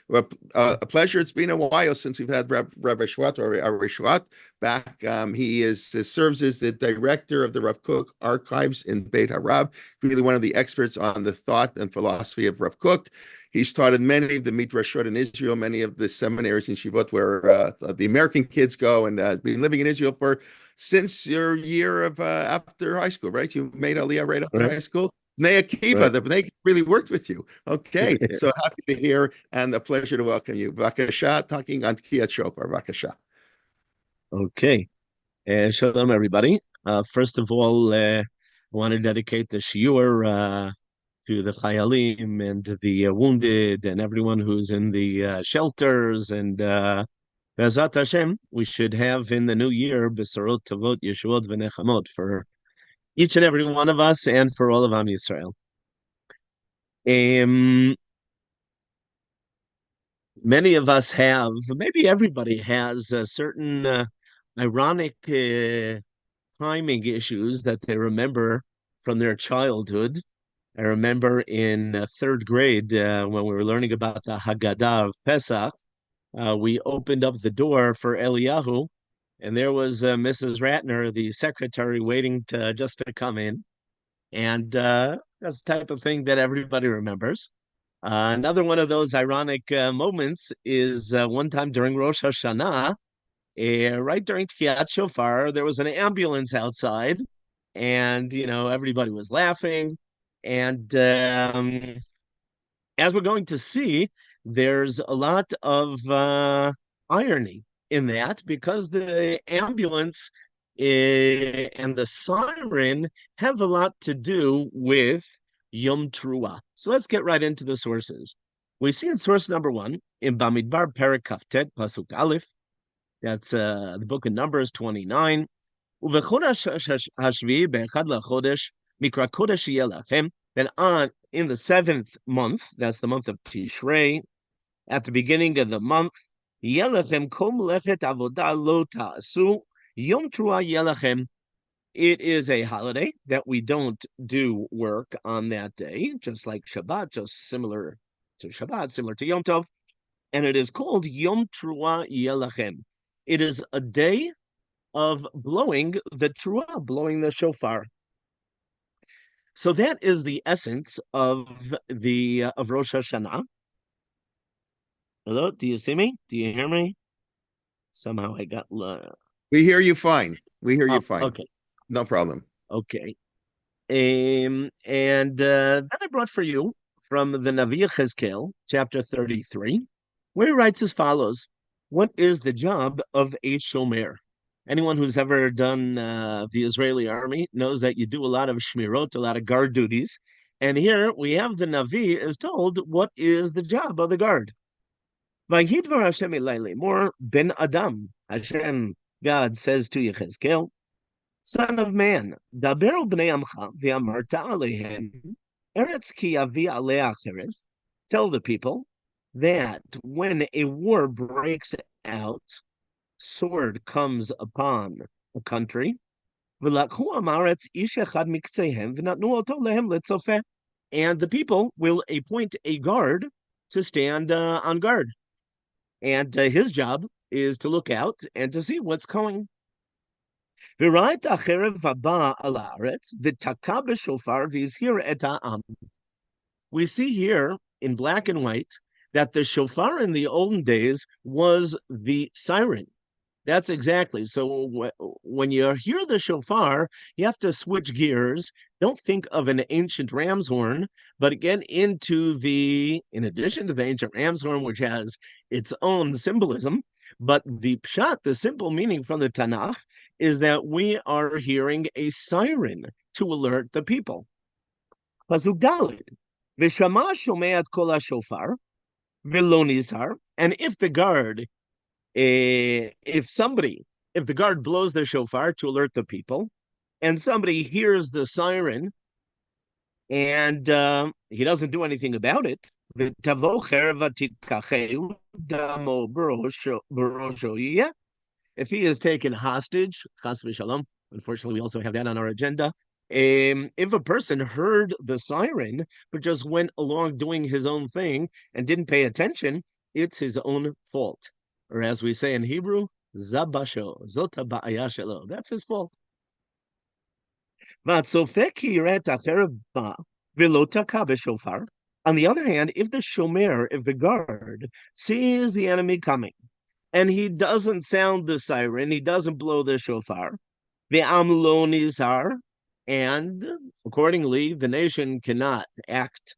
Well, a pleasure. It's been a while since we've had Rabbi Chwat or Rabbi Chwat back. He serves as the director of the Rav Kook archives in Beit Harab, really one of the experts on the thought and philosophy of Rav Kook. He's taught in many of the midrashot in Israel, many of the seminaries in Shivot where the American kids go, and been living in Israel for since your year of after high school, right? You made Aliyah right after Right, high school. Bnei Akiva, right. the Bnei really worked with you. Okay, so happy to hear and a pleasure to welcome you. Vakasha, talking on Tekiya Shofar. Vakasha. Okay. Shalom, everybody. First of all, I want to dedicate the shiur to the chayalim and the wounded and everyone who's in the shelters. And Be'ezrat Hashem, we should have in the new year Besarot Tavot Yeshuot V'Nechamot for each and every one of us and for all of Am Yisrael. Um, Many of us have, maybe everybody has, certain ironic timing issues that they remember from their childhood. I remember in third grade when we were learning about the Haggadah of Pesach, we opened up the door for Eliyahu, and there was Mrs. Ratner, the secretary, waiting to just to come in. And that's the type of thing that everybody remembers. Another one of those ironic moments is one time during Rosh Hashana, right during Tekiya Shofar, there was an ambulance outside, and everybody was laughing. And as we're going to see, there's a lot of irony in that because the ambulance and the siren have a lot to do with Yom Teruah. So let's get right into the sources. We see in source number one in Bamidbar Perek Kaftet Pasuk Aleph. That's the book of Numbers 29. ובחודש השביעי באחד לחודש מקרא קודש יהיה לכם. Then on in the seventh month, that's the month of Tishrei, at the beginning of the month, יהיה לכם כל מלאכת עבודה לא תעשו, יום תרועה יהיה לכם. It is a holiday that we don't do work on that day, just like Shabbat, just similar to Shabbat, similar to Yom Tov, and it is called Yom Teruah Yelachem. It is a day of blowing the Teruah, blowing the shofar. So that is the essence of the of Rosh Hashanah. Hello, do you see me? Do you hear me? Somehow I got. We hear you fine. We hear you Oh, fine. okay, No problem. okay. And then I brought for you from the Navi Chezkel, chapter 33, where he writes as follows: What is the job of a shomer? Anyone who's ever done the Israeli army knows that you do a lot of shmirot, a lot of guard duties. And here we have the Navi is told what is the job of the guard. Vayidvar Hashem Elai more ben Adam. Hashem, God says to Yechezkel, Son of man, daber bnei amcha v'amarta alehem, eretz ki avi alei acherev. Tell the people that when a war breaks out, sword comes upon a country, and the people will appoint a guard to stand on guard. And his job is to look out and to see what's coming. We see here in black and white that the shofar in the olden days was the siren. That's exactly. So when you hear the shofar, you have to switch gears. Don't think of an ancient ram's horn, but get into in addition to the ancient ram's horn, which has its own symbolism, but the pshat, the simple meaning from the Tanakh, is that we are hearing a siren to alert the people. Pasuk Daled, V'shama shomeat kol hashofar, v'lo nizhar, and if the guard if the guard blows the shofar to alert the people, and somebody hears the siren and he doesn't do anything about it, if he is taken hostage, chas v'shalom, unfortunately we also have that on our agenda, If a person heard the siren but just went along doing his own thing and didn't pay attention, it's his own fault. Or as we say in Hebrew, zabasho, zota ba'aya shelo. That's his fault. V'atzofek yirat acher ba v'lo taka b'shofar. On the other hand, if the shomer, if the guard, sees the enemy coming and he doesn't sound the siren, he doesn't blow the shofar, the amlo nizar, and accordingly, the nation cannot act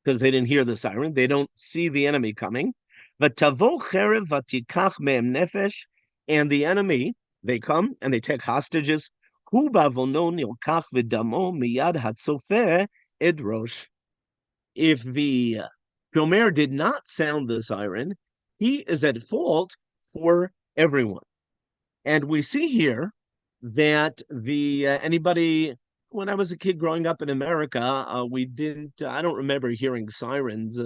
because they didn't hear the siren. They don't see the enemy coming. V'tavo cherev v'tikach me'em nefesh, and the enemy, they come and they take hostages. Hu bavono nilkach v'damo miyad hatzofeh ed Rosh. If the Shomer did not sound the siren, he is at fault for everyone. And we see here that the anybody when I was a kid growing up in America, we didn't. I don't remember hearing sirens.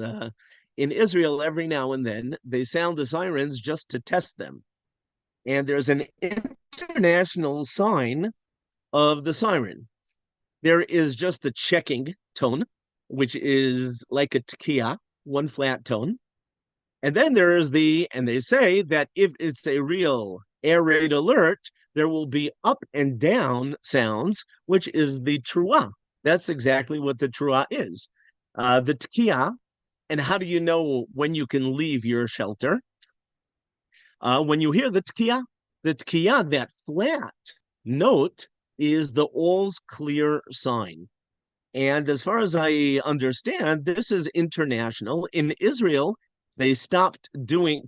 In Israel, every now and then they sound the sirens just to test them, and there's an international sign of the siren. There is just the checking tone, which is like a tekiya, one flat tone. And then there is and they say that if it's a real air raid alert, there will be up and down sounds, which is the Teruah. That's exactly what the Teruah is. The Tekiya, and how do you know when you can leave your shelter? When you hear the Tekiya, that flat note is the all's clear sign. And as far as I understand, this is international. In Israel, they stopped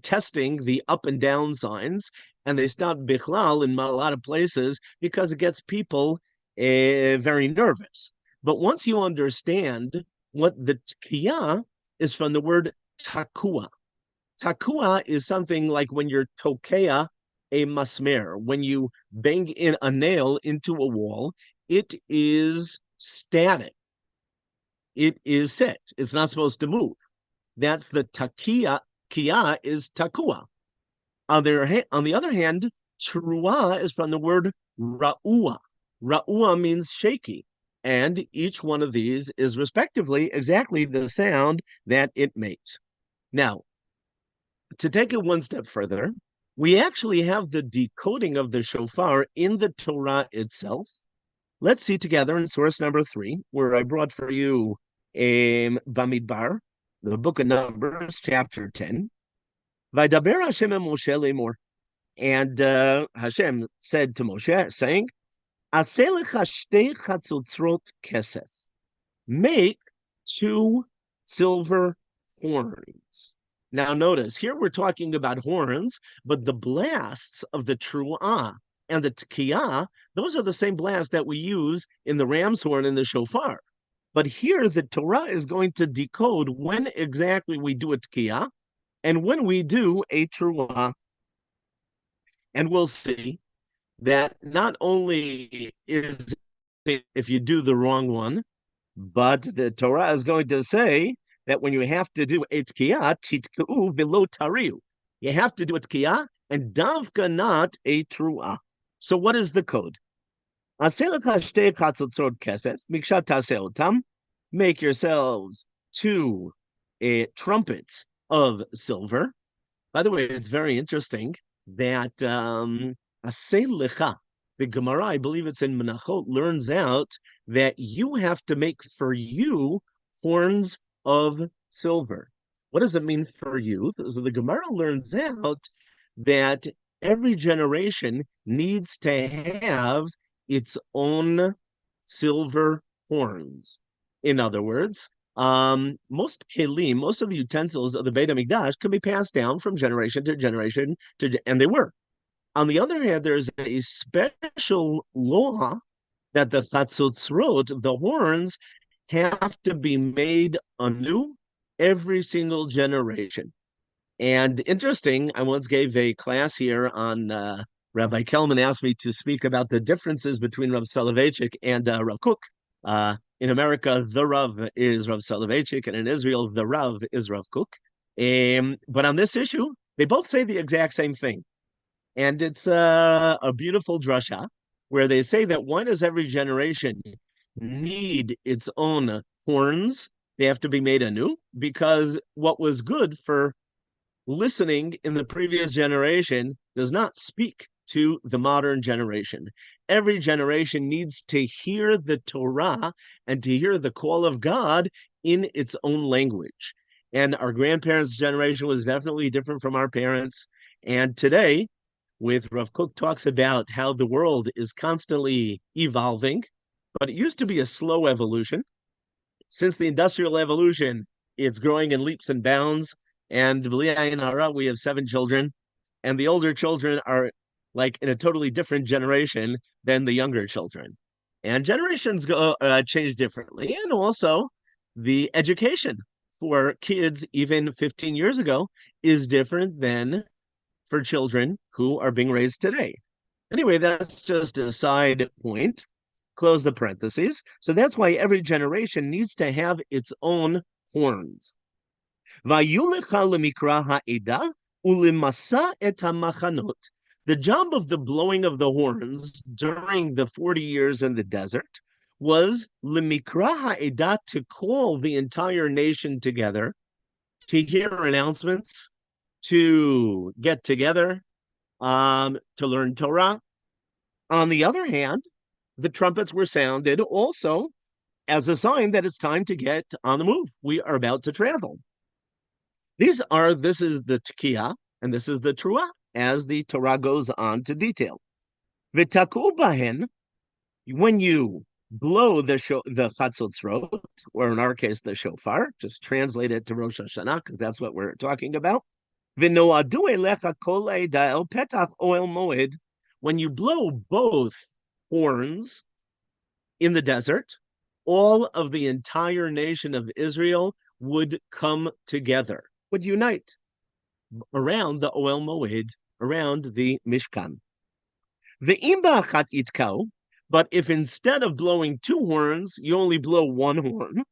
testing the up and down signs, and they stopped bichlal in a lot of places because it gets people very nervous. But once you understand what the tekiya is from the word takua. Takua is something like when you're tokeya a masmer, when you bang in a nail into a wall, it is static. It is set. It's not supposed to move. That's the takiya. Kia is takua. On the other hand, teruah is from the word ra'ua. Ra'ua means shaky. And each one of these is respectively exactly the sound that it makes. Now, to take it one step further, we actually have the decoding of the shofar in the Torah itself. Let's see together in source number 3, where I brought for you Bamidbar, the book of Numbers, chapter 10. Vaydaber Hashem and Moshe lemor. And Hashem said to Moshe, saying, Aseh lecha shtei chatzotzrot kesef. Make 2 silver horns. Now notice, here we're talking about horns, but the blasts of the Teruah and the Tekiya, those are the same blasts that we use in the ram's horn and the shofar. But here the Torah is going to decode when exactly we do a Tekiya and when we do a Teruah. And we'll see that not only is it if you do the wrong one, but the Torah is going to say that when you have to do a Tekiya, titka'u below tariu. You have to do a Tekiya and davka not a Teruah. So what is the code? Make yourselves 2 trumpets of silver. By the way, it's very interesting that the Gemara, I believe it's in Menachot, learns out that you have to make for you horns of silver. What does it mean for you? So the Gemara learns out that every generation needs to have its own silver horns. In other words, most kelim, most of the utensils of the Beit HaMikdash can be passed down from generation to generation, and they were. On the other hand, there's a special law that the chatzotzrot, the horns, have to be made anew every single generation. And interesting, I once gave a class here on Rabbi Kelman asked me to speak about the differences between Rav Soloveitchik and Rav Kook. In America, the Rav is Rav Soloveitchik, and in Israel, the Rav is Rav Kook. But on this issue, they both say the exact same thing. And it's a beautiful drasha. where they say that why does every generation need its own horns? They have to be made anew because what was good for listening in the previous generation does not speak to the modern generation. Every generation needs to hear the Torah and to hear the call of God in its own language. And our grandparents' generation was definitely different from our parents. And today, with Rav Kook talks about how the world is constantly evolving, but it used to be a slow evolution. Since the industrial evolution, it's growing in leaps and bounds. And we have 7 children, and the older children are like in a totally different generation than the younger children. And generations go change differently, and also the education for kids even 15 years ago is different than for children who are being raised today. Anyway, that's just a side point. Close the parentheses. So that's why every generation needs to have its own horns. The job of the blowing of the horns during the 40 years in the desert was limikra ha'edah, to call the entire nation together, to hear announcements, to get together, to learn Torah. On the other hand, the trumpets were sounded also as a sign that it's time to get on the move. We are about to travel. This is the Tekiya, and this is the Teruah, as the Torah goes on to detail. V'taku bahen, when you blow the chatzotzrot, or in our case, the shofar, just translate it to Rosh Hashana, because that's what we're talking about. V'noadu elecha kol eida el petach oel moed, when you blow both horns in the desert, all of the entire nation of Israel would come together, would unite around the Oel Moed, around the Mishkan. The imba achat itkau, but if instead of blowing 2 horns, you only blow 1 horn,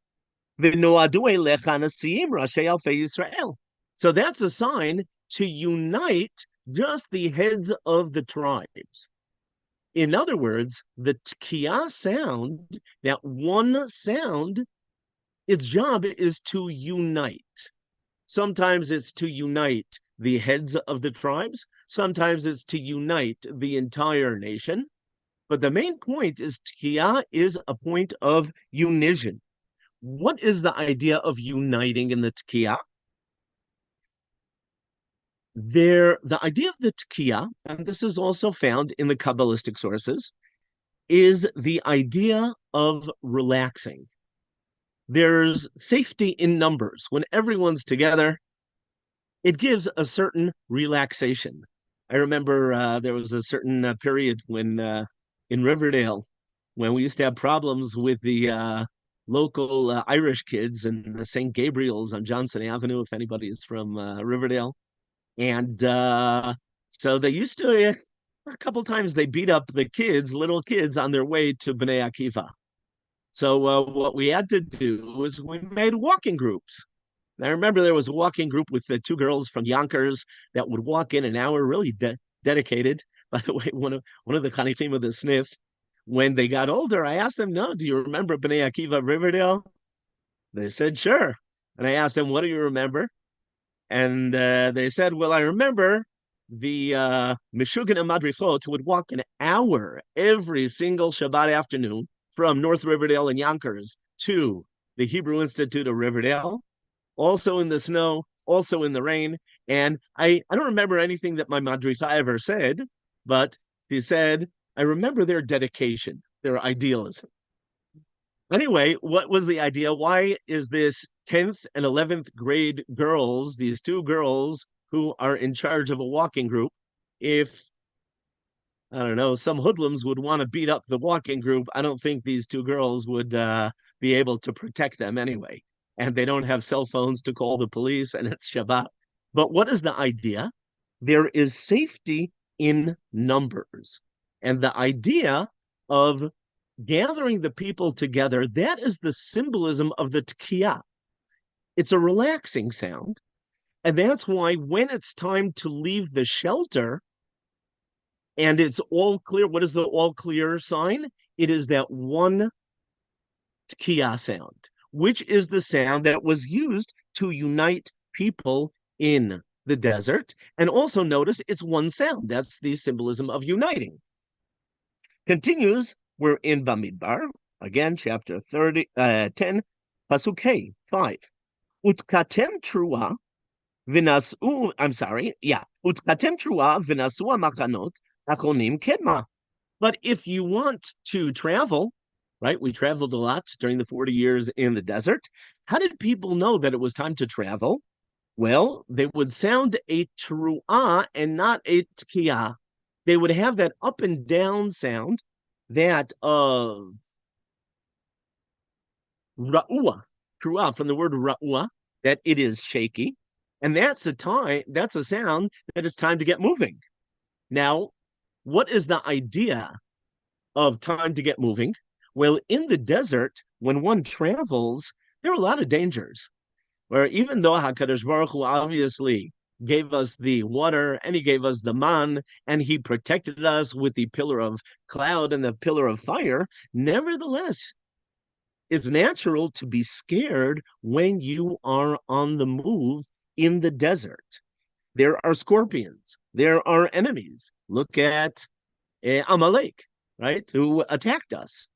so that's a sign to unite just the heads of the tribes. In other words, the Tekiya sound, that one sound, its job is to unite. Sometimes it's to unite the heads of the tribes. Sometimes it's to unite the entire nation. But the main point is Tekiya is a point of unition. What is the idea of uniting in the Tekiya? The idea of the Tekiya, and this is also found in the Kabbalistic sources, is the idea of relaxing. There's safety in numbers. When everyone's together, it gives a certain relaxation. I remember there was a certain period when in Riverdale, when we used to have problems with the local Irish kids in St. Gabriel's on Johnson Avenue, if anybody is from Riverdale. And so they used to, a couple times, they beat up the kids, little kids, on their way to Bnei Akiva. So what we had to do was we made walking groups. And I remember there was a walking group with the 2 girls from Yonkers that would walk in an hour, really dedicated. By the way, one of the Chanichim of the Sniff, when they got older, I asked them, "No, do you remember Bnei Akiva Riverdale?" They said, "Sure." And I asked them, "What do you remember?" And they said, "Well, I remember the Meshuggah and Madrichot who would walk an hour every single Shabbat afternoon from North Riverdale and Yonkers to the Hebrew Institute of Riverdale, also in the snow, also in the rain." And I don't remember anything that my Madricha ever said, but he said, "I remember their dedication, their idealism." Anyway, what was the idea? Why is this 10th and 11th grade girls, these 2 girls who are in charge of a walking group, if, I don't know, some hoodlums would want to beat up the walking group, I don't think these 2 girls would be able to protect them anyway. And they don't have cell phones to call the police, and it's Shabbat. But what is the idea? There is safety in numbers. And the idea of gathering the people together, that is the symbolism of the Tekiya. It's a relaxing sound. And that's why when it's time to leave the shelter, and it's all clear. What is the all clear sign? It is that one Tekiya sound, which is the sound that was used to unite people in the desert. And also notice it's one sound. That's the symbolism of uniting. Continues, we're in Bamidbar, again, chapter 10, Pasuk Hey, 5. Utkatem Teruah v'nasu, I'm sorry, yeah, Utkatem Teruah v'nasu machanot achonim kedma. But if you want to travel, right, we traveled a lot during the 40 years in the desert. How did people know that it was time to travel? Well, they would sound a teruah and not a tekiya. They would have that up and down sound, that of ra'ua, teruah, from the word ra'ua, that it is shaky. And that's a sound that it's time to get moving. Now, what is the idea of time to get moving? Well, in the desert, when one travels, there are a lot of dangers. Where even though HaKadosh Baruch Hu obviously gave us the water and he gave us the man and he protected us with the pillar of cloud and the pillar of fire, nevertheless, it's natural to be scared when you are on the move in the desert. There are scorpions, there are enemies. Look at Amalek, right, who attacked us.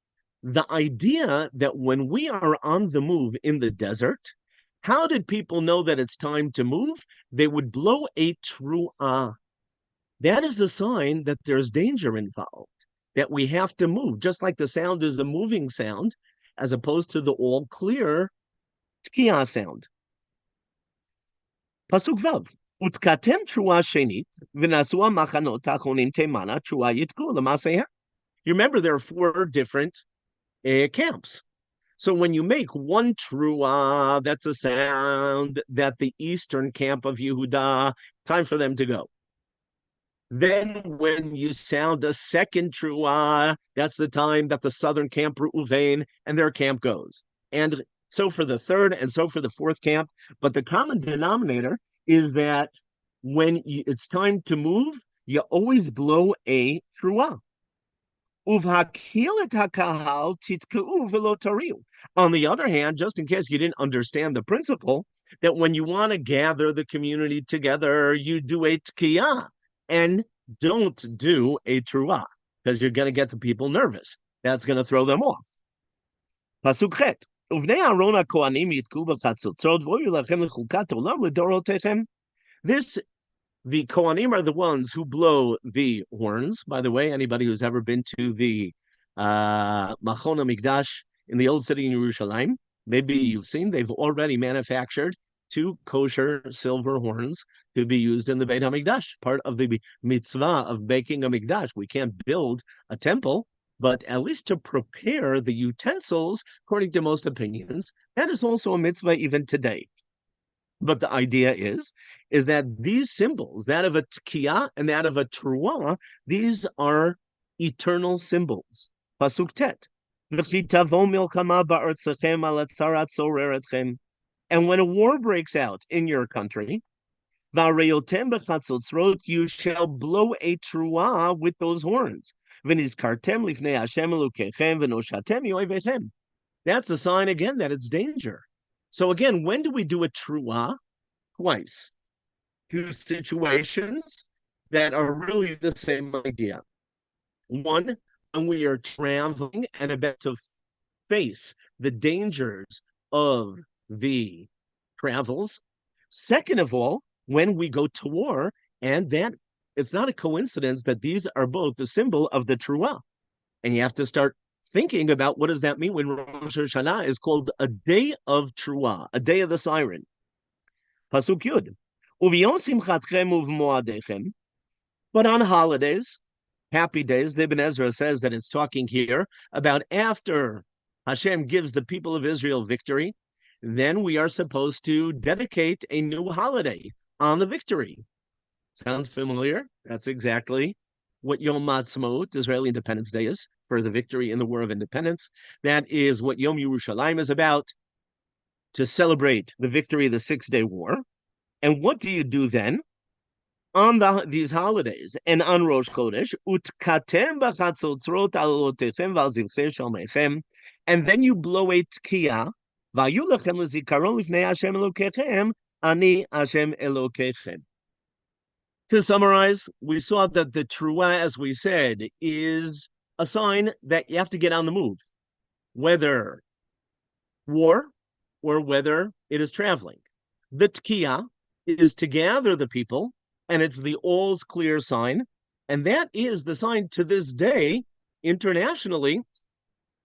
The idea that when we are on the move in the desert, how did people know that it's time to move? They would blow a teruah. That is a sign that there's danger involved, that we have to move, just like the sound is a moving sound, as opposed to the all clear tekiya sound. Pasuk Vav. Utkatem teruah shenit, v'nasua machanot tachonim temana teruah yitku l'maseha. You remember there are four different camps. So when you make one teruah, that's a sound that the eastern camp of Yehuda, time for them to go. Then when you sound a second teruah, that's the time that the southern camp, Reuven, and their camp goes. And so for the third and so for the fourth camp. But the common denominator is that when it's time to move, you always blow a teruah. On the other hand, just in case you didn't understand the principle, that when you want to gather the community together, you do a tekiya and don't do a teruah, because you're going to get the people nervous. That's going to throw them off. Pasuk Chet. This, the Kohanim are the ones who blow the horns. By the way, anybody who's ever been to the Machon HaMikdash in the old city in Yerushalayim, maybe you've seen they've already manufactured two kosher silver horns to be used in the Beit HaMikdash, part of the mitzvah of making a mikdash. We can't build a temple, but at least to prepare the utensils, according to most opinions, that is also a mitzvah even today. But the idea is that these symbols, that of a tekiya and that of a teruah, these are eternal symbols. Pasuk Tet. And when a war breaks out in your country, you shall blow a teruah with those horns. That's a sign again that it's danger. So again, when do we do a teruah? Twice. Two situations that are really the same idea. One, when we are traveling and about to face the dangers of the travels. Second of all, when we go to war, and that it's not a coincidence that these are both the symbol of the teruah. And you have to start thinking about what does that mean when Rosh Hashana is called a day of teruah, a day of the siren. Pasuk Yud. But on holidays, happy days, the Ibn Ezra says that it's talking here about after Hashem gives the people of Israel victory, then we are supposed to dedicate a new holiday on the victory. Sounds familiar? That's exactly what Yom Ha'atzmaut, Israeli Independence Day, is, for the victory in the War of Independence. That is what Yom Yerushalayim is about, to celebrate the victory of the 6-Day War. And what do you do then? on these holidays and on Rosh Chodesh, utkatem b'chatzotzrot alotechem v'al shalmechem, and then you blow a Tekiya, v'ayu lechem lezikaron lifnei Hashem Elokechem, ani Hashem Elokechem. To summarize, we saw that the Teruah, as we said, is a sign that you have to get on the move, whether war or whether it is traveling. The Tekiya is to gather the people, and it's the all's clear sign. And that is the sign to this day, internationally,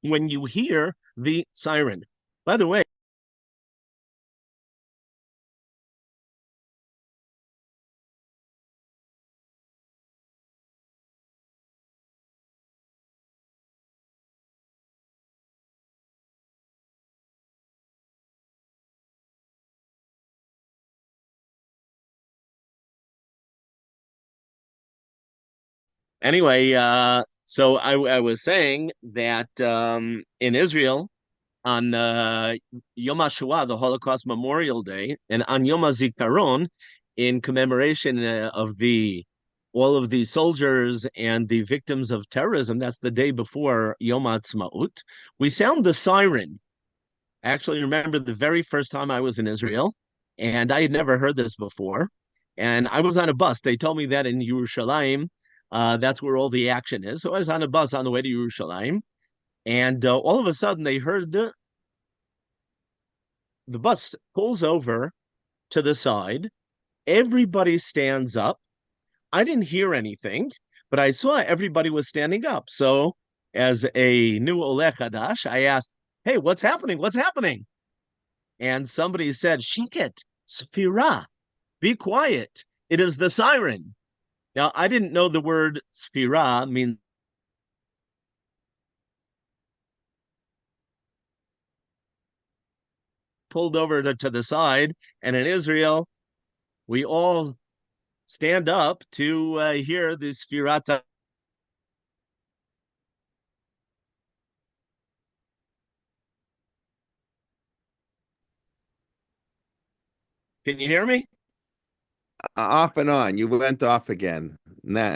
when you hear the siren. By the way, anyway, so I was saying that in Israel, on Yom HaShoah, the Holocaust Memorial Day, and on Yom HaZikaron, in commemoration of the all of the soldiers and the victims of terrorism, that's the day before Yom HaTzmaut, we sound the siren. I actually remember the very first time I was in Israel, and I had never heard this before. And I was on a bus. They told me that in Yerushalayim, that's where all the action is. So I was on a bus on the way to Yerushalayim, and all of a sudden they heard the bus pulls over to the side. Everybody stands up. I didn't hear anything, but I saw everybody was standing up. So, as a new Oleh Hadash, I asked, "Hey, what's happening? What's happening?" And somebody said, "Shikit, Sfira, be quiet. It is the siren." Now, I didn't know the word Sfira means pulled over to the side, and in Israel, we all stand up to hear the Sfirata. Can you hear me? Off and on. You went off again. Nah,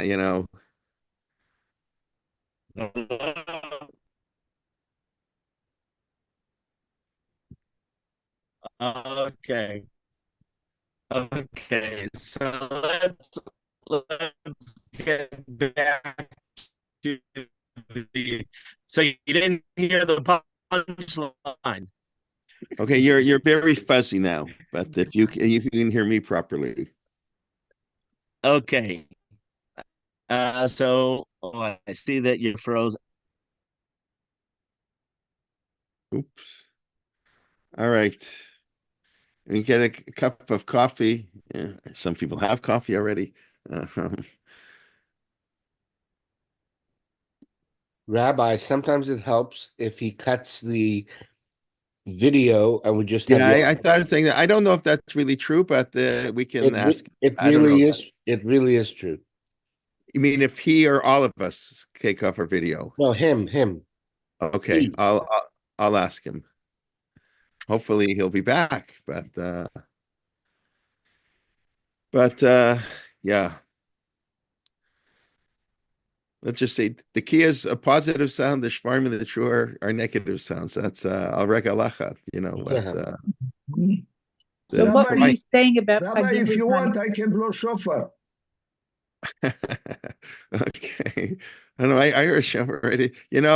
Okay. Okay. So let's get back to the. So you didn't hear the punchline. okay. You're very fuzzy now, but if you can hear me properly. Okay. So I see that you froze. Oops. All right. And get a cup of coffee. Yeah, some people have coffee already. Um, Rabbi, sometimes it helps if he cuts the video and we just have yeah, the I thought of saying that. I don't know if that's really true, but we can ask. it I don't know. it really is true. You mean if he or all of us take off our video? No, him. Okay, He. I'll ask him. Hopefully he'll be back, but yeah. Let's just say the Tekiya is a positive sound, the Shvarim and the Teruah are negative sounds. That's al rega lachat, what So what were Rabbi, you saying about Rabbi, if you want, I can blow shofar. okay. I don't know. I heard Shofar already. Some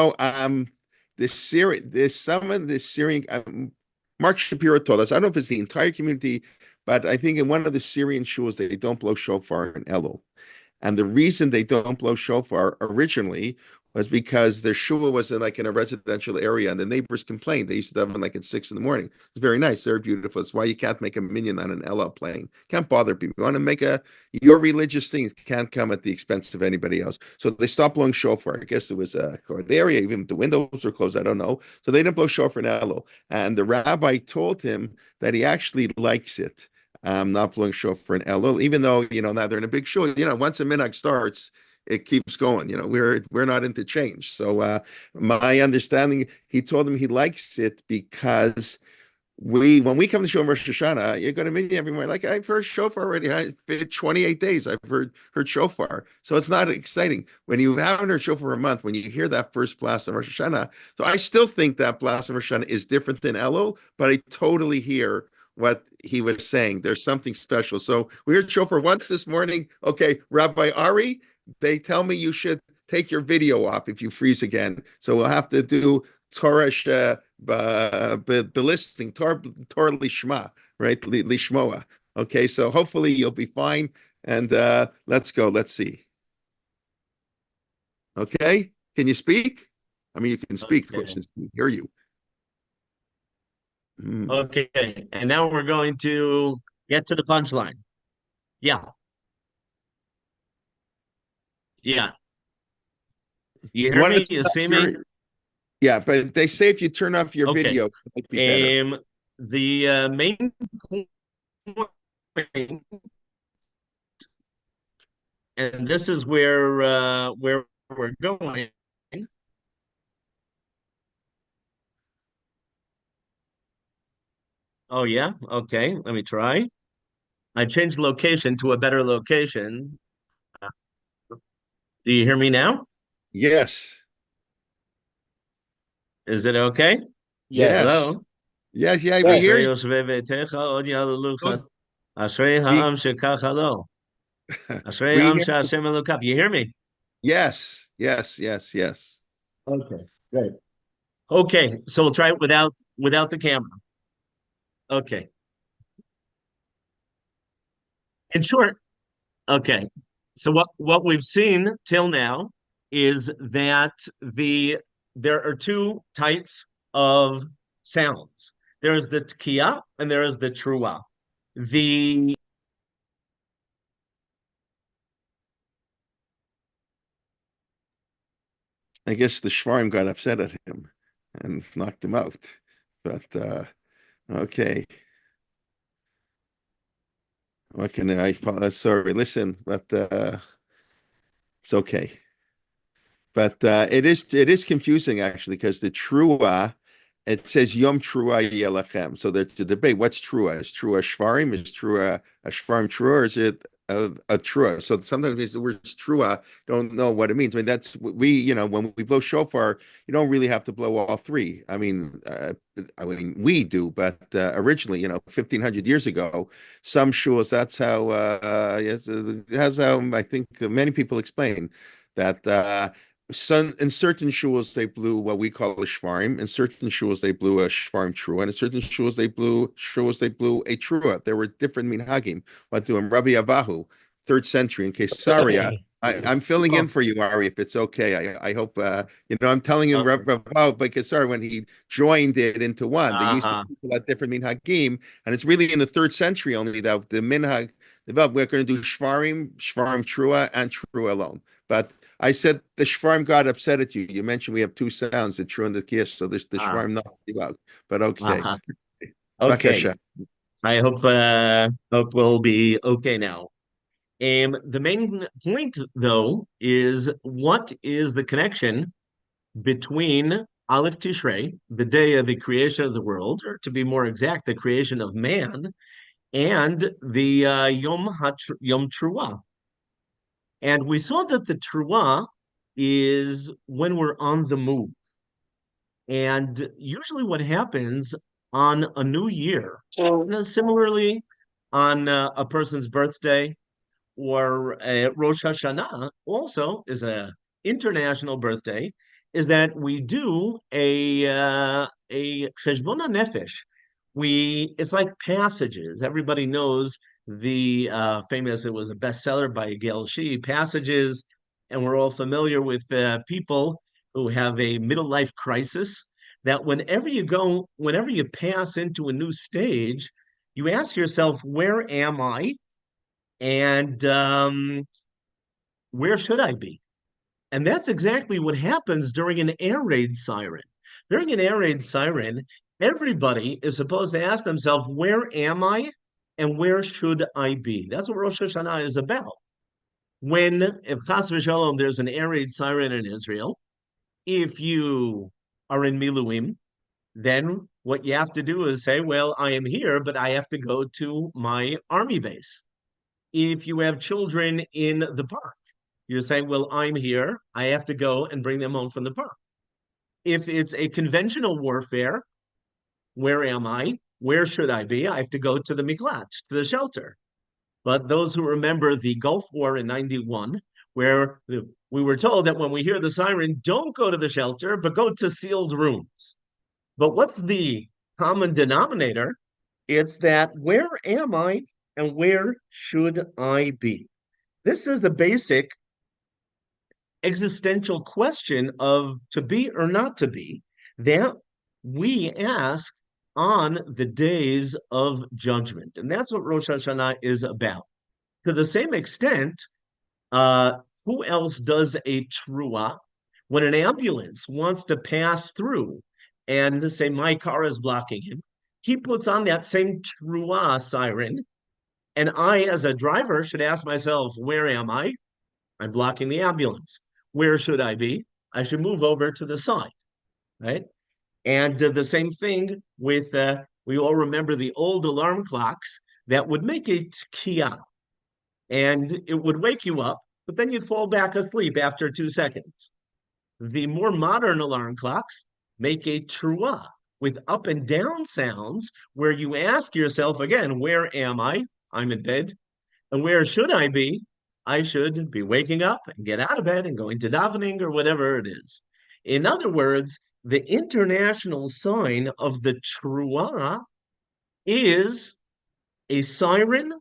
of the Syrian Mark Shapiro told us. I don't know if it's the entire community, but I think in one of the Syrian shuls they don't blow shofar in Elul. And the reason they don't blow shofar originally was because their shul was in a residential area, and the neighbors complained. They used to have them at 6 in the morning. It's very nice. They're beautiful. It's why you can't make a minyan on an Ella plane. Can't bother people. You want to make your religious thing can't come at the expense of anybody else. So they stopped blowing shofar. I guess it was the area, even the windows were closed. I don't know. So they didn't blow shofar in Elul. And the rabbi told him that he actually likes it. Not blowing shofar in Elul, even though now they're in a big shul. Once a minhag starts, it keeps going. We're not into change. So my understanding, he told him he likes it because when we come to show Rosh Hashanah, you're going to meet everyone. Like I've heard Shofar already. I've been 28 days. I've heard Shofar. So it's not exciting when you haven't heard Shofar a month. When you hear that first blast of Rosh Hashanah, so I still think that blast of Rosh Hashanah is different than Elul, but I totally hear what he was saying. There's something special. So we heard Shofar once this morning. Okay, Rabbi Ari, they tell me you should take your video off if you freeze again. So we'll have to do Torah listening, Torah lishma, right? Lishmoa. Okay, so hopefully you'll be fine. And let's go. Let's see. Okay, can you speak? I mean, you can speak. The Okay. question is, can we hear you? Okay, and now we're going to get to the punchline. Yeah. Yeah. You hear me? You see me? Yeah, but they say if you turn off your Okay. video, it might be better. The main point, and this is where we're going. Oh yeah? Okay, let me try. I changed location to a better location. Do you hear me now? Yes. Is it okay? Yes. Hello? Yes. Yeah, we Yes. hear Ashrei you. Yoshvei Beitecha Od Yalulucha. Good. Ashrei We, ha'am shekach lo. Ashrei we am hear you. she'Hashem elokav. You hear me? Yes. Yes. Yes. Yes. Okay, great. Okay, so we'll try it without the camera. Okay. In short, okay. So what we've seen till now is that there are two types of sounds. There is the Tekiya and there is the Teruah. The I guess the Shvarim got upset at him and knocked him out. But okay. What can I sorry, listen, but it's okay. But it is confusing actually because the Teruah, it says Yom Teruah Yelachem. So there's a debate. What's Teruah? Is Teruah Shvarim? Is Teruah a Shvarim Teruah? Or is it a Teruah? So sometimes we use the word Teruah, don't know what it means. I mean, that's when we blow shofar, you don't really have to blow all three. I mean, we do, but originally, 1,500 years ago, some shuls, yes, that's how I think many people explain that. In certain shuls they blew what we call a shvarim. In certain shuls they blew a shvarim trua, and in certain shuls they blew a trua. There were different minhagim. What do Rabbi Avahu, 3rd century in Caesarea. I'm filling in for you, Ari, if it's okay. I hope I'm telling you Rabbi Avahu by Caesarea when he joined it into one. They used to people at different minhagim, and it's really in the 3rd century only that the minhag developed. We're going to do shvarim trua, and trua alone. But I said the Shvarim got upset at you. You mentioned we have two sounds, the true and the kiss. So the Shvarim knocked you out. But okay. Okay. Bakasha. I hope we'll be okay now. The main point, though, is what is the connection between Aleph Tishrei, the day of the creation of the world, or to be more exact, the creation of man, and the Yom Teruah. And we saw that the Teruah is when we're on the move. And usually what happens on a new year, similarly on a person's birthday or Rosh Hashanah also is a international birthday, is that we do a cheshbon nefesh. It's like passages. Everybody knows the famous, it was a bestseller by Gail Shee, Passages, and we're all familiar with people who have a middle life crisis. That whenever you pass into a new stage, you ask yourself, where am I? And where should I be? And that's exactly what happens during an air raid siren. During an air raid siren, everybody is supposed to ask themselves, where am I and where should I be? That's what Rosh Hashanah is about. If Chas v'Shalom, there's an air raid siren in Israel, if you are in Miluim, then what you have to do is say, well, I am here, but I have to go to my army base. If you have children in the park, you're saying, well, I'm here, I have to go and bring them home from the park. If it's a conventional warfare, where am I? Where should I be? I have to go to the miklat, to the shelter. But those who remember the Gulf War in 91, where we were told that when we hear the siren, don't go to the shelter, but go to sealed rooms. But what's the common denominator? It's that where am I and where should I be? This is a basic existential question of to be or not to be that we ask on the days of judgment. And that's what Rosh Hashanah is about. To the same extent, who else does a Teruah? When an ambulance wants to pass through and say, my car is blocking him, he puts on that same Teruah siren. And I, as a driver, should ask myself, where am I? I'm blocking the ambulance. Where should I be? I should move over to the side, right? And the same thing with, we all remember the old alarm clocks that would make a Tekiya, and it would wake you up, but then you'd fall back asleep after 2 seconds. The more modern alarm clocks make a Teruah with up and down sounds where you ask yourself again, where am I? I'm in bed. And where should I be? I should be waking up and get out of bed and going to davening or whatever it is. In other words, the international sign of the Teruah is a siren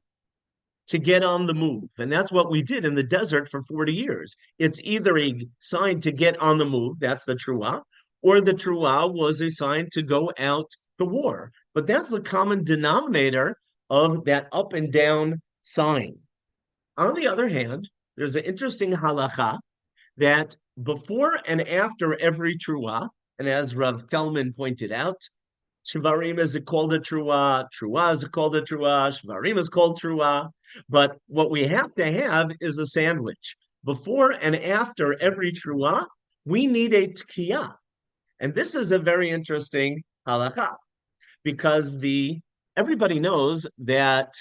to get on the move. And that's what we did in the desert for 40 years. It's either a sign to get on the move, that's the Teruah, or the Teruah was a sign to go out to war. But that's the common denominator of that up and down sign. On the other hand, there's an interesting halacha that before and after every Teruah, and as Rav Kelman pointed out, Shvarim is called a Teruah, Teruah is called a Teruah, Shvarim is called Teruah, but what we have to have is a sandwich. Before and after every Teruah, we need a Tekiya. And this is a very interesting halacha, because everybody knows that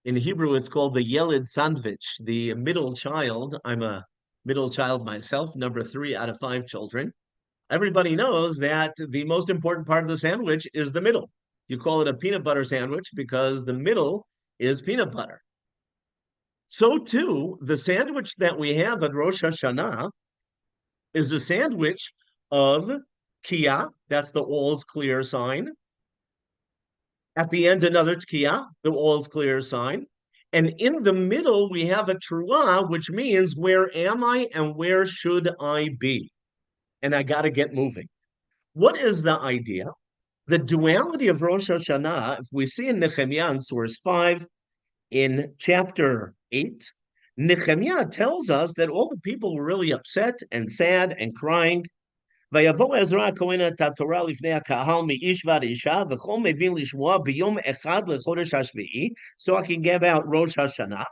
in Hebrew, it's called the Yeled sandwich, the middle child. I'm a middle child myself, number 3 out of 5 children. Everybody knows that the most important part of the sandwich is the middle. You call it a peanut butter sandwich because the middle is peanut butter. So too, the sandwich that we have at Rosh Hashanah is a sandwich of Tekiya, that's the all's clear sign. At the end, another Tekiya, the all's clear sign. And in the middle, we have a Teruah, which means where am I and where should I be? And I got to get moving. What is the idea? The duality of Rosh Hashanah, if we see in Nehemiah in source 5, in chapter 8, Nehemiah tells us that all the people were really upset and sad and crying. ויבוא עזרא הכהן את התורה לפני הקהל מאיש ועד אישה, וכל מבין לשמוע ביום אחד לחודש השביעי, so I can give out Rosh Hashanah.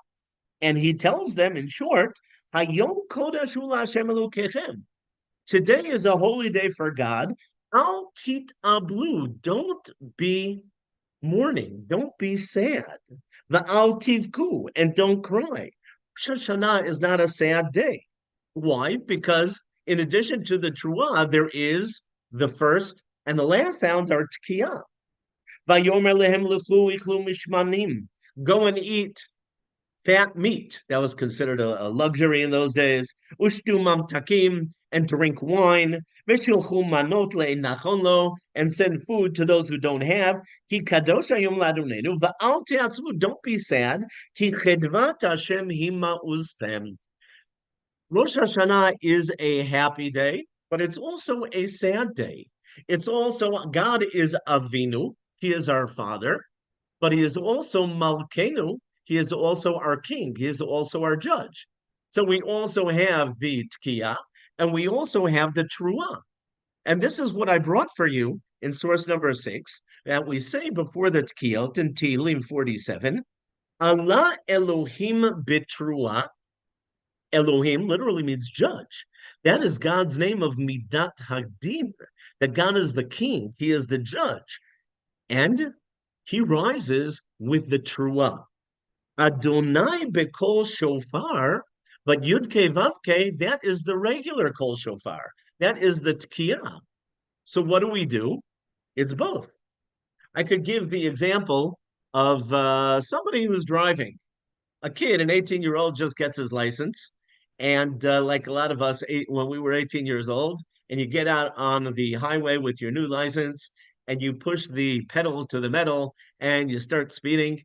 And he tells them in short, Hayom kodesh hu LaHashem Elokechem. Today is a holy day for God. Al tit'ablu, don't be mourning, don't be sad. Va'al tivku, and don't cry. Rosh Hashanah is not a sad day. Why? Because in addition to the Teruah, there is the first and the last sounds are Tekiya. Vayomer lehem lechu ichlu mishmanim. Go and eat fat meat. That was considered a luxury in those days. Ushtu mamtakim, and drink wine. Veshilchu manot le'nachonlo, and send food to those who don't have. Ki kadosh hayom ladunenu, va'al te'atzvu, don't be sad. Ki chedvat Hashem hima uzpem. Rosh Hashanah is a happy day, but it's also a sad day. It's also, God is Avinu, He is our Father, but He is also Malkenu, He is also our King, He is also our Judge. So we also have the Tekiya, and we also have the Teruah. And this is what I brought for you in source number 6, that we say before the Tekiya, in Tehillim 47, Allah Elohim B'Teruah. Elohim literally means judge. That is God's name of Midat Hadin. that God is the king, he is the judge, and he rises with the Teruah. Adonai bekol shofar, but Yudke Vavke, that is the regular kol shofar. That is the Tekiya. So what do? It's both. I could give the example of somebody who's driving. A kid, an 18-year-old, just gets his license. And like a lot of us, when we were 18 years old, and you get out on the highway with your new license, and you push the pedal to the metal, and you start speeding.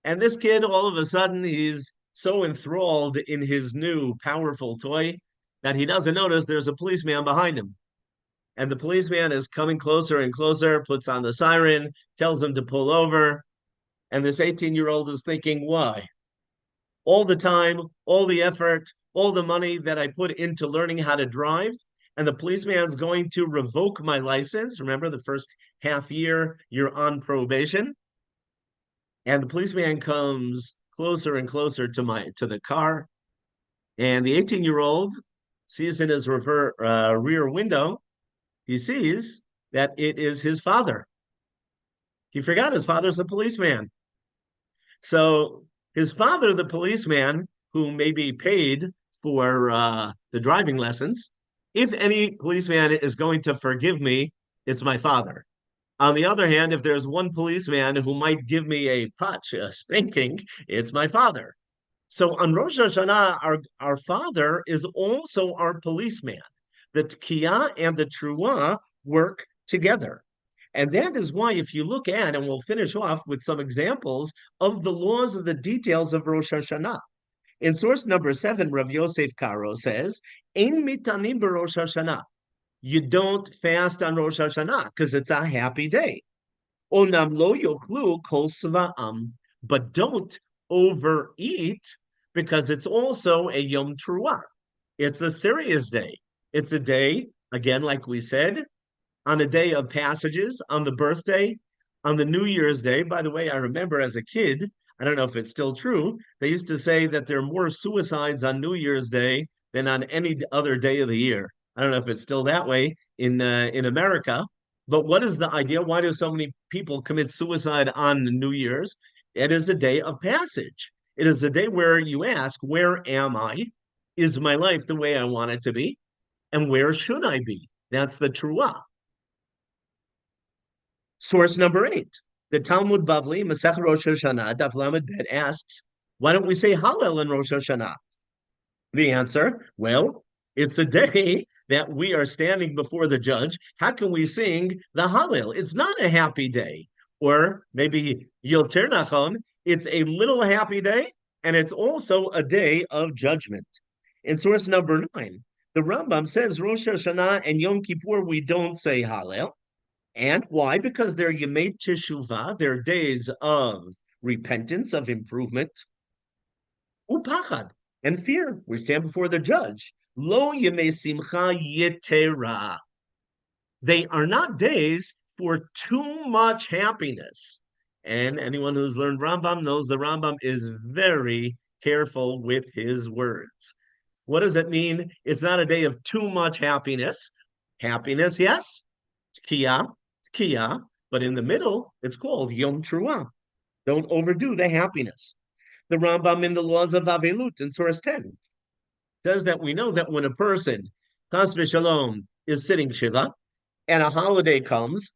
And this kid, all of a sudden, he's so enthralled in his new powerful toy that he doesn't notice there's a policeman behind him. And the policeman is coming closer and closer, puts on the siren, tells him to pull over. And this 18-year-old is thinking, why? All the time, all the effort, all the money that I put into learning how to drive, and the policeman's going to revoke my license. Remember, the first half year, you're on probation. And the policeman comes closer and closer to the car. And the 18-year-old sees in his rear window, he sees that it is his father. He forgot his father's a policeman. So his father, the policeman, who may be paid for the driving lessons, if any policeman is going to forgive me, it's my father. On the other hand, if there's one policeman who might give me a punch, a spanking, it's my father. So on Rosh Hashanah, our father is also our policeman. The Tekiya and the Teruah work together. And that is why, if you look at, and we'll finish off with some examples of the laws of the details of Rosh Hashanah. In source number 7, Rav Yosef Karo says, Ein mitanim b'Rosh Hashanah. You don't fast on Rosh Hashanah because it's a happy day. Onam lo yochlu kol sva'am. But don't overeat because it's also a Yom Teruah. It's a serious day. It's a day, again, like we said, on a day of passages, on the birthday, on the New Year's Day. By the way, I remember as a kid, I don't know if it's still true, they used to say that there are more suicides on New Year's Day than on any other day of the year. I don't know if it's still that way in America, but what is the idea? Why do so many people commit suicide on New Year's? It is a day of passage. It is a day where you ask, where am I? Is my life the way I want it to be? And where should I be? That's the Teruah. Source number 8, the Talmud Bavli, Masech Rosh Hashanah, Daf Lamed Bet asks, why don't we say Hallel in Rosh Hashanah? The answer, well, it's a day that we are standing before the judge. How can we sing the Hallel? It's not a happy day. Or maybe Yoter Nachon, it's a little happy day, and it's also a day of judgment. In source number 9, the Rambam says Rosh Hashanah and Yom Kippur, we don't say Hallel. And why? Because they're Yemei Teshuvah, they're days of repentance, of improvement. Upachad, and fear. We stand before the judge. Lo Yemei Simcha Yetera. They are not days for too much happiness. And anyone who's learned Rambam knows the Rambam is very careful with his words. What does it mean? It's not a day of too much happiness. Happiness, yes. Tekiya, but in the middle, it's called Yom Teruah. Don't overdo the happiness. The Rambam in the laws of Avelut in source 10 says that we know that when a person, Chas v'Shalom, is sitting Shiva, and a holiday comes,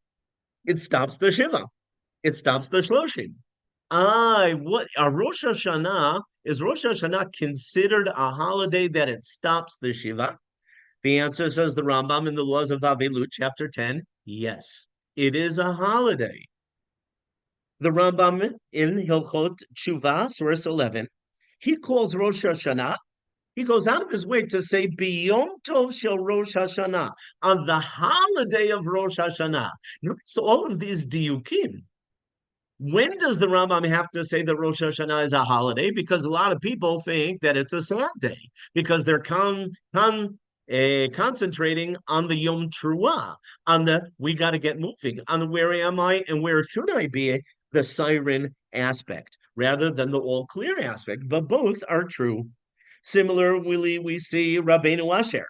it stops the Shiva. It stops the Shloshim. What a Rosh Hashanah, is Rosh Hashanah considered a holiday that it stops the Shiva? The answer, says the Rambam in the laws of Avelut, chapter 10, yes, it is a holiday. The Rambam in Hilchot Tshuva, source 11, he calls Rosh Hashanah, he goes out of his way to say, B'yom Tov shel Rosh Hashanah, on the holiday of Rosh Hashanah. So all of these diukim. When does the Rambam have to say that Rosh Hashanah is a holiday? Because a lot of people think that it's a sad day, because they're concentrating on the Yom Teruah, on the we got to get moving, on the where am I and where should I be, the siren aspect, rather than the all clear aspect. But both are true. Similarly, we see Rabbeinu Asher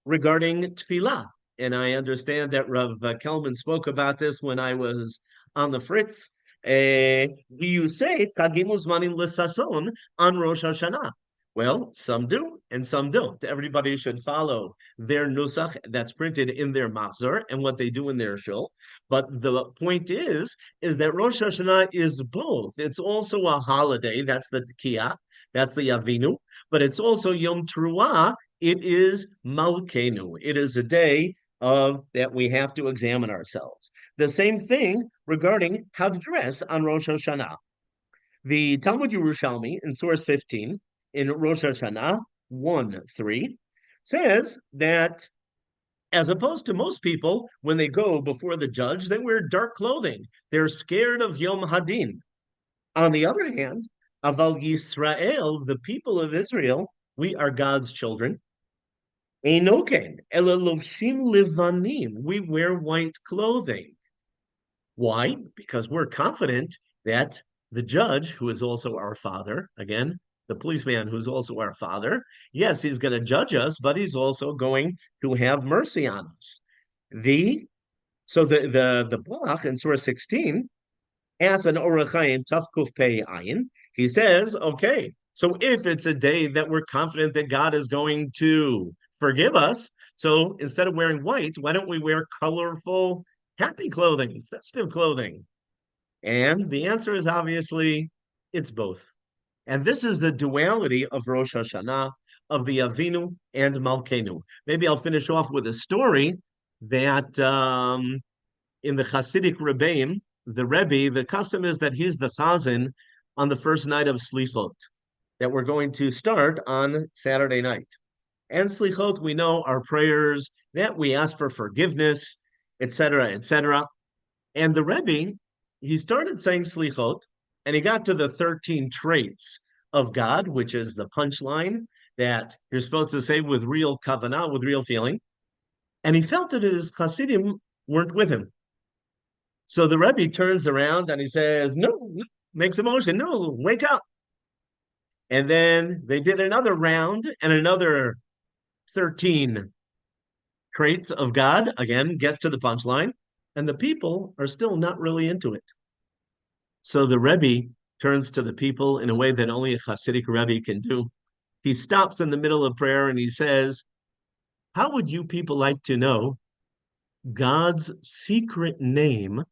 regarding tefillah. and I understand that Rav Kelman spoke about this when I was on the Fritz. You say Chagim Uzmanim L'Sason on Rosh Hashanah. Well, some do and some don't. Everybody should follow their nusach that's printed in their machzor and what they do in their shul. But the point is that Rosh Hashanah is both. It's also a holiday. That's the Tekiya. That's the Avinu. But it's also Yom Teruah. It is Malkeinu. It is a day of that we have to examine ourselves. The same thing regarding how to dress on Rosh Hashanah. The Talmud Yerushalmi in source 15 in Rosh Hashanah 1:3 says that as opposed to most people, when they go before the judge, they wear dark clothing. They're scared of Yom Hadin. On the other hand, Aval Yisrael, the people of Israel, we are God's children. Einoken, Elalovshim Livanim, we wear white clothing. Why? Because we're confident that the judge, who is also our father, again, the policeman who's also our father, yes, he's going to judge us, but he's also going to have mercy on us. The Bach in Surah 16 asks an Orachayim Tafkuf Pei Ayin. He says, okay, so if it's a day that we're confident that God is going to forgive us, so instead of wearing white, why don't we wear colorful, happy clothing, festive clothing? And the answer is obviously it's both. And this is the duality of Rosh Hashanah, of the Avinu and Malkeinu. Maybe I'll finish off with a story that in the Hasidic Rebbeim, the Rebbe, the custom is that he's the chazan on the first night of Slichot, that we're going to start on Saturday night. And Slichot, we know, are prayers that we ask for forgiveness, etc., etc. And the Rebbe, he started saying Slichot, and he got to the 13 traits of God, which is the punchline that you're supposed to say with real kavanah, with real feeling. And he felt that his Hasidim weren't with him. So the Rebbe turns around and he says, no, makes a motion, no, wake up. And then they did another round and another 13 traits of God, again, gets to the punchline, and the people are still not really into it. So the Rebbe turns to the people in a way that only a Hasidic Rebbe can do. He stops in the middle of prayer and he says, how would you people like to know God's secret name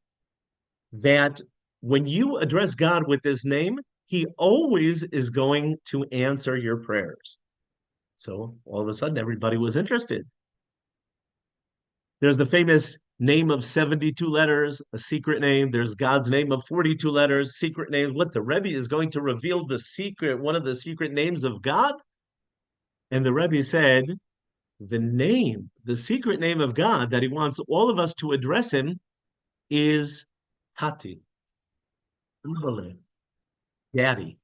that when you address God with this name, he always is going to answer your prayers? So all of a sudden, everybody was interested. There's the famous name of 72 letters, a secret name. There's God's name of 42 letters, secret name. What, the Rebbe is going to reveal the secret, one of the secret names of God? And the Rebbe said, the name, the secret name of God that he wants all of us to address him is Tati, Daddy.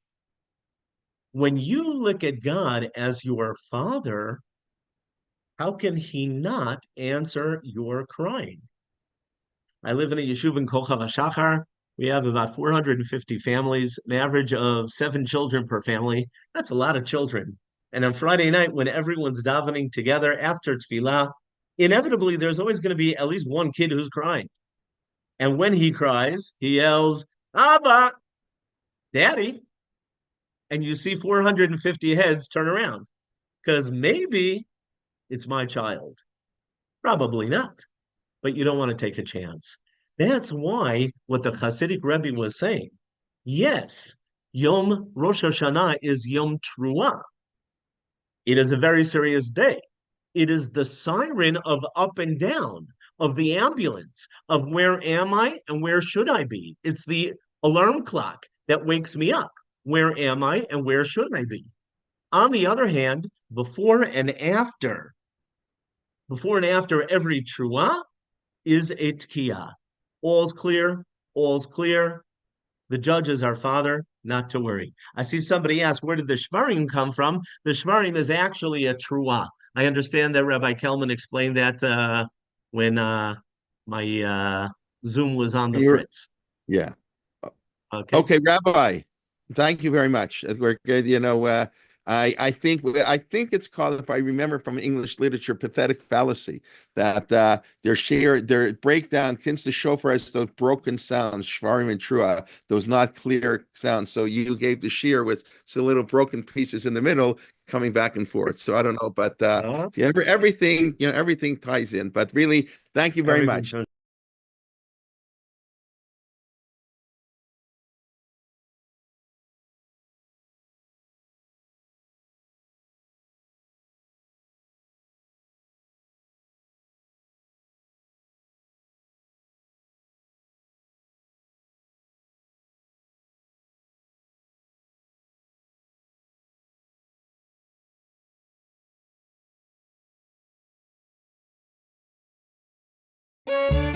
When you look at God as your father, how can he not answer your crying? I live in a yeshuv in Kochav HaShachar. We have about 450 families, an average of 7 children per family. That's a lot of children. And on Friday night, when everyone's davening together after tefillah, inevitably there's always going to be at least one kid who's crying. And when he cries, he yells, Abba, Daddy. And you see 450 heads turn around because maybe it's my child. Probably not, but you don't want to take a chance. That's why what the Hasidic Rebbe was saying. Yes, Yom Rosh Hashanah is Yom Teruah. It is a very serious day. It is the siren of up and down, of the ambulance, of where am I and where should I be? It's the alarm clock that wakes me up. Where am I and where should I be? On the other hand, before and after every Teruah is a Tekiya. All's clear, all's clear. The judge is our father, not to worry. I see somebody ask, where did the Shvarim come from? The Shvarim is actually a Teruah. I understand that Rabbi Kelman explained that when my Zoom was on the Fritz. Yeah. Okay. Okay, Rabbi, thank you very much. We're good. I think it's called, if I remember from English literature, pathetic fallacy, that their breakdown tends to show for us those broken sounds, Shvarim and Teruah, those not clear sounds. So you gave the shear with some little broken pieces in the middle coming back and forth. So I don't know, but yeah, everything ties in. But really, thank you very Everything much. Thank you.